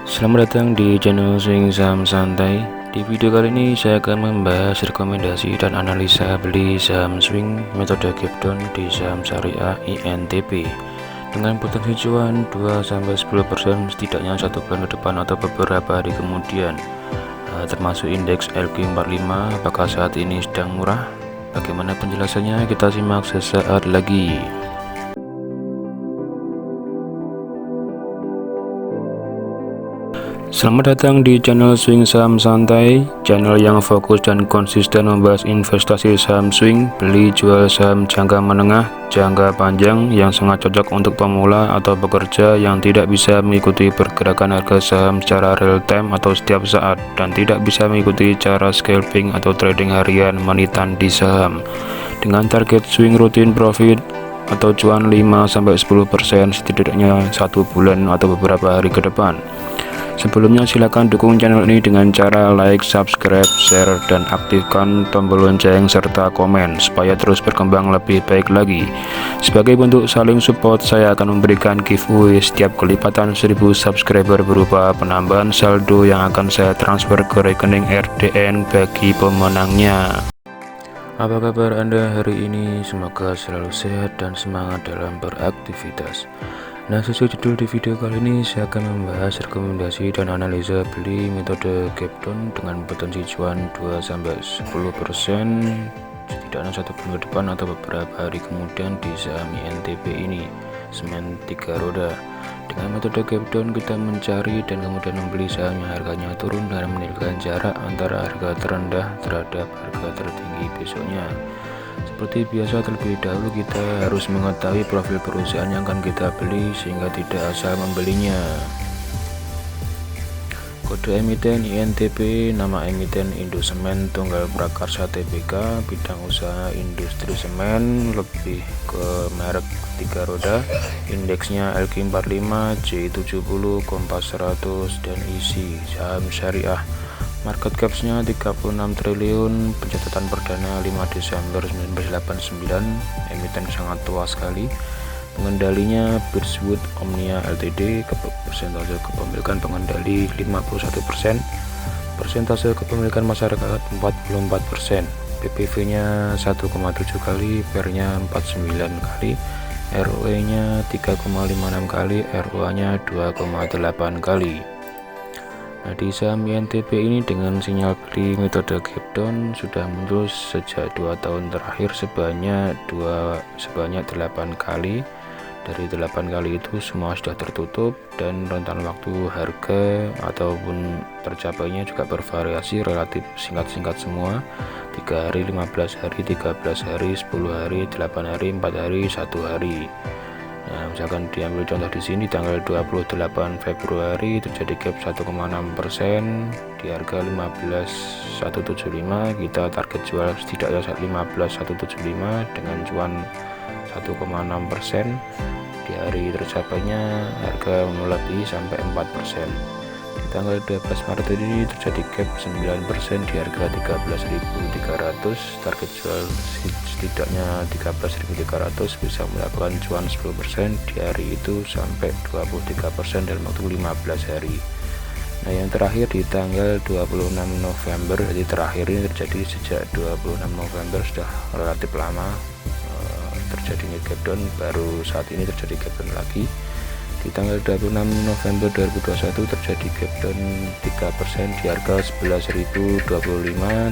Selamat datang di channel Swing Saham Santai. Di video kali ini saya akan membahas rekomendasi dan analisa beli saham swing metode gap down di saham syariah INTP dengan potensi cuan 2-10% setidaknya 1 bulan ke depan atau beberapa hari kemudian. Termasuk indeks LQ45 apakah saat ini sedang murah? Bagaimana penjelasannya? Kita simak sesaat lagi. Selamat datang di channel Swing Saham Santai, channel yang fokus dan konsisten membahas investasi saham swing, beli jual saham jangka menengah, jangka panjang yang sangat cocok untuk pemula atau pekerja yang tidak bisa mengikuti pergerakan harga saham secara real time atau setiap saat dan tidak bisa mengikuti cara scalping atau trading harian menitan di saham dengan target swing rutin profit atau cuan 5-10% setidaknya 1 bulan atau beberapa hari ke depan. Sebelumnya silakan dukung channel ini dengan cara like, subscribe, share, dan aktifkan tombol lonceng serta komen supaya terus berkembang lebih baik lagi. Sebagai bentuk saling support, saya akan memberikan giveaway setiap kelipatan 1000 subscriber berupa penambahan saldo yang akan saya transfer ke rekening RDN bagi pemenangnya. Apa kabar Anda hari ini? Semoga selalu sehat dan semangat dalam beraktivitas. Nah, sesuai judul di video kali ini saya akan membahas rekomendasi dan analisa beli metode gap down dengan potensi cuan 2-10% setidaknya 1 bulan ke depan atau beberapa hari kemudian di saham INTP ini, semen 3 roda. Dengan metode gap down kita mencari dan kemudian membeli saham yang harganya turun dan meninggalkan jarak antara harga terendah terhadap harga tertinggi besoknya. Seperti biasa, terlebih dahulu kita harus mengetahui profil perusahaan yang akan kita beli sehingga tidak asal membelinya. Kode emiten INTP, nama emiten Indosemen Tunggal Prakarsa Tbk, bidang usaha industri semen, lebih ke merek 3 roda, indeksnya LQ45, J70, Kompas 100, dan isi saham syariah. Market capsnya 36 triliun, pencatatan perdana 5 Desember 1989, emiten sangat tua sekali. Pengendalinya Birchwood Omnia Ltd, persentase kepemilikan pengendali 51%, persentase kepemilikan masyarakat 44%, PPV-nya 1,7 kali, PER-nya 49 kali, ROE-nya 3,56 kali, ROA-nya 2,8 kali. Nah, di saham INTP ini dengan sinyal beli metode gap down sudah muncul sejak 2 tahun terakhir sebanyak 8 kali. Dari 8 kali itu semua sudah tertutup dan rentan waktu harga ataupun tercapainya juga bervariasi relatif singkat-singkat semua, 3 hari, 15 hari, 13 hari, 10 hari, 8 hari, 4 hari, 1 hari. Nah, misalkan diambil contoh di sini tanggal 28 Februari terjadi gap 1,6% di harga 15.175. Kita target jual setidaknya 15.175 dengan cuan 1,6%. Di hari tercapainya harga melebihi sampai 4%. Di tanggal 12 Maret ini terjadi gap 9% di harga 13.300, target jual setidaknya 13.300, bisa melakukan cuan 10% di hari itu sampai 23% dalam waktu 15 hari. Nah, yang terakhir di tanggal 26 November, jadi terakhir ini terjadi sejak 26 November, sudah relatif lama terjadinya gap down, baru saat ini terjadi gap down lagi. Di tanggal 26 November 2021 terjadi gap down 3% di harga 11.025,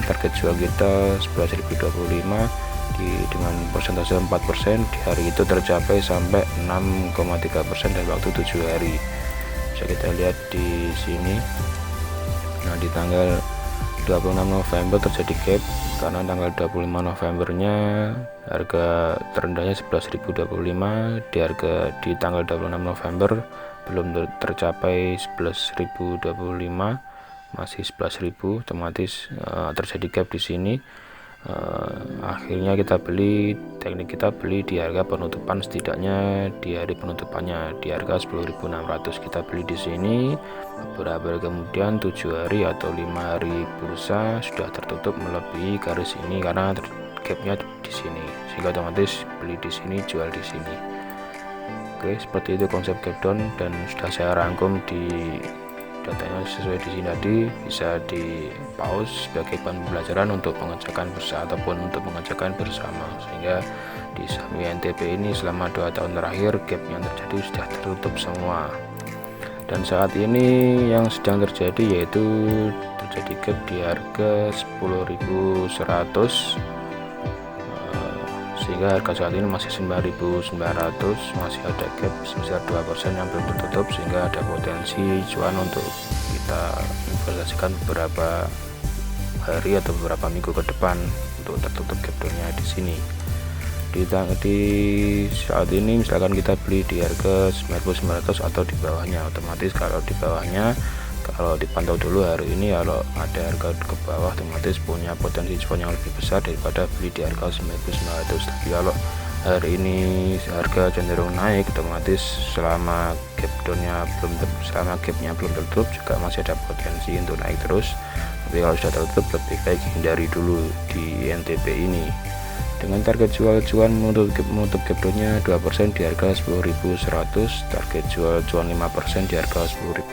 target jual kita 11.025 dengan persentase 4%, di hari itu tercapai sampai 6,3% dalam waktu 7 hari. Bisa kita lihat di sini. Nah, di tanggal 26 November terjadi gap karena tanggal 25 Novembernya harga terendahnya 11.025, di tanggal 26 November belum tercapai 11.025, masih 11.000, otomatis terjadi gap di sini. Akhirnya kita beli, teknik kita beli di harga penutupan, setidaknya di hari penutupannya di harga 10.600 kita beli di sini. Beberapa hari kemudian 7 hari atau 5 hari bursa sudah tertutup melebihi garis ini karena gapnya di sini, sehingga otomatis beli di sini, jual di sini. Oke, seperti itu konsep gap down dan sudah saya rangkum di datanya sesuai di sini tadi, bisa di pause sebagai bahan pembelajaran untuk mengerjakan bersama ataupun untuk mengerjakan bersama, sehingga di saham INTP ini selama 2 tahun terakhir gap yang terjadi sudah tertutup semua. Dan saat ini yang sedang terjadi yaitu terjadi gap di harga 10.100, sehingga harga saat ini masih 9.900, masih ada gap sebesar 2% yang belum tertutup, sehingga ada potensi cuan untuk kita investasikan beberapa hari atau beberapa minggu ke depan untuk tertutup gap downnya di sini. Di saat ini misalkan kita beli di harga 9.900 atau di bawahnya, otomatis kalau di bawahnya, kalau dipantau dulu hari ini, kalau ada harga ke bawah otomatis punya potensi cuan yang lebih besar daripada beli di harga 9.900. Tapi kalau hari ini harga cenderung naik, otomatis selama gapnya belum tertutup juga masih ada potensi untuk naik terus. Tapi kalau sudah tertutup, lebih baik hindari dulu di INTP ini. Dengan target jual cuan menutup gap downnya 2% di harga 10.100, target jual cuan 5% di harga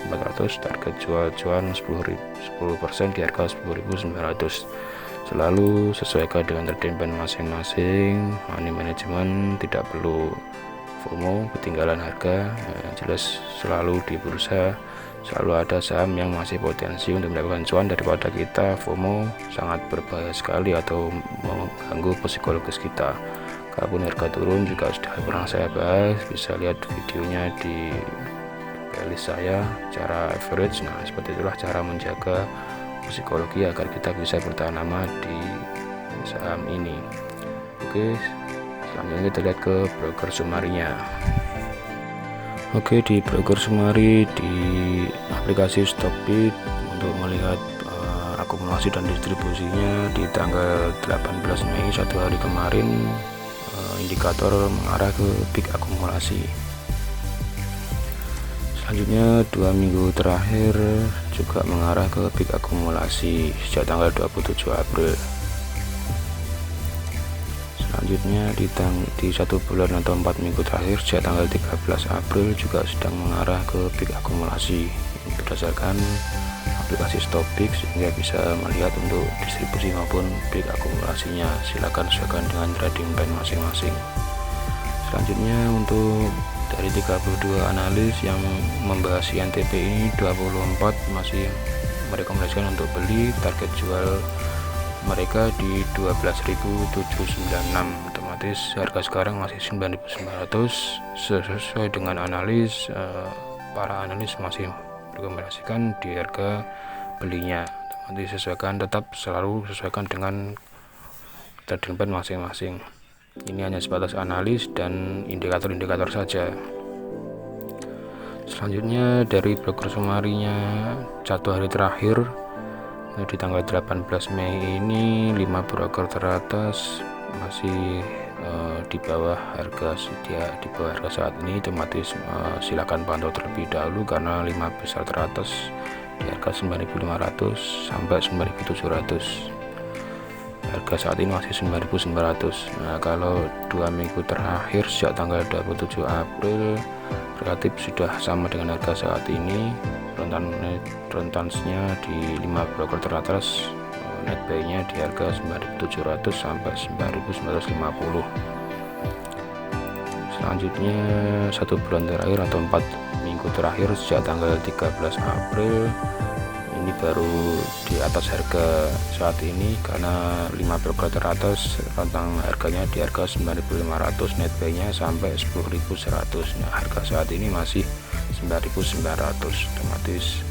10.400, target jual cuan 10% di harga 10.900. Selalu sesuaikan dengan trading plan masing-masing. Money management tidak perlu FOMO, ketinggalan harga. Jelas selalu di bursa selalu ada saham yang masih potensi untuk mendapatkan cuan, daripada kita FOMO, sangat berbahaya sekali atau mengganggu psikologis kita. Kalaupun harga turun juga sudah pernah saya bahas, bisa lihat videonya di playlist saya, cara average. Nah, seperti itulah cara menjaga psikologi agar kita bisa bertahan lama di saham ini. Oke, selanjutnya kita lihat ke broker sumarinya. Oke, di broker sumari di aplikasi Stockbit untuk melihat akumulasi dan distribusinya di tanggal 18 Mei, 1 hari kemarin, indikator mengarah ke peak akumulasi. Selanjutnya 2 minggu terakhir juga mengarah ke peak akumulasi sejak tanggal 27 April. Selanjutnya di 1 bulan atau 4 minggu terakhir sejak tanggal 13 April juga sedang mengarah ke peak akumulasi. Ini berdasarkan aplikasi Stockbit, sehingga bisa melihat untuk distribusi maupun peak akumulasinya. Silakan sesuaikan dengan trading plan masing-masing. Selanjutnya untuk dari 32 analis yang membahas INTP ini, 24 masih merekomendasikan untuk beli. Target jual mereka di 12.796, otomatis harga sekarang masih 9.900. Sesuai dengan analis, para analis masih merekomendasikan di harga belinya. Otomatis selalu sesuaikan dengan trading plan masing-masing. Ini hanya sebatas analis dan indikator-indikator saja. Selanjutnya dari broker sumarinya 1 hari terakhir, di tanggal 18 Mei ini 5 broker teratas masih di bawah harga saat ini. Otomatis silakan pantau terlebih dahulu karena 5 besar teratas di harga 9.500 sampai 9.700. Harga saat ini masih 9.900. Nah, kalau 2 minggu terakhir sejak tanggal 27 April relatif sudah sama dengan harga saat ini. Rentansnya di 5 broker teratas, net buy-nya di harga 9.700 sampai 9.950. Selanjutnya 1 bulan terakhir atau 4 minggu terakhir sejak tanggal 13 April ini baru di atas harga saat ini, karena 5 broker teratas rentang harganya di harga 9.500, net buy-nya sampai 10.100. Nah, harga saat ini masih 9.900, otomatis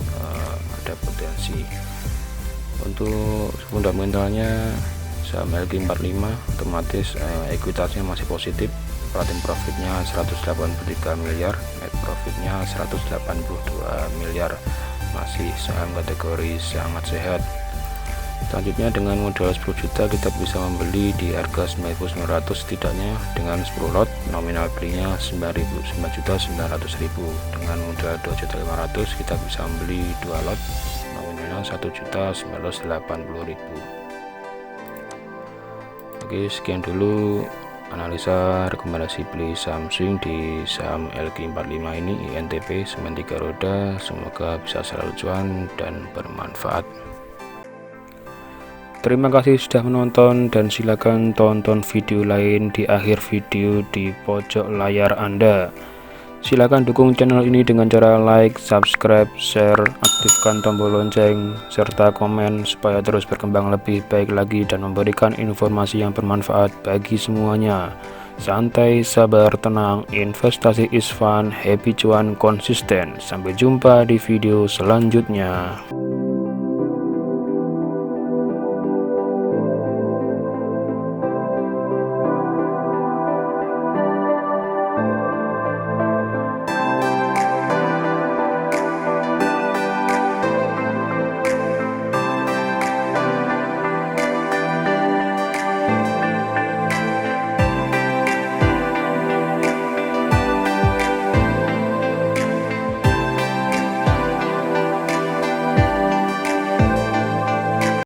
ada potensi. Untuk fundamentalnya saham LQ45 otomatis ekuitasnya masih positif, operating profitnya 183 miliar, net profitnya 182 miliar, masih saham kategori sangat sehat. Selanjutnya dengan modal 10 juta kita bisa membeli di harga 9.900 setidaknya dengan 10 lot, nominal belinya 9.900.000. Dengan modal 2.500.000 kita bisa membeli 2 lot, nominalnya 1.980.000. Oke, sekian dulu analisa rekomendasi beli saham swing di saham LQ45 ini INTP semen 3 roda. Semoga bisa selalu cuan dan bermanfaat. Terima kasih sudah menonton dan silakan tonton video lain di akhir video di pojok layar Anda. Silakan dukung channel ini dengan cara like, subscribe, share, aktifkan tombol lonceng, serta komen supaya terus berkembang lebih baik lagi dan memberikan informasi yang bermanfaat bagi semuanya. Santai, sabar, tenang, investasi is fun, happy cuan konsisten. Sampai jumpa di video selanjutnya.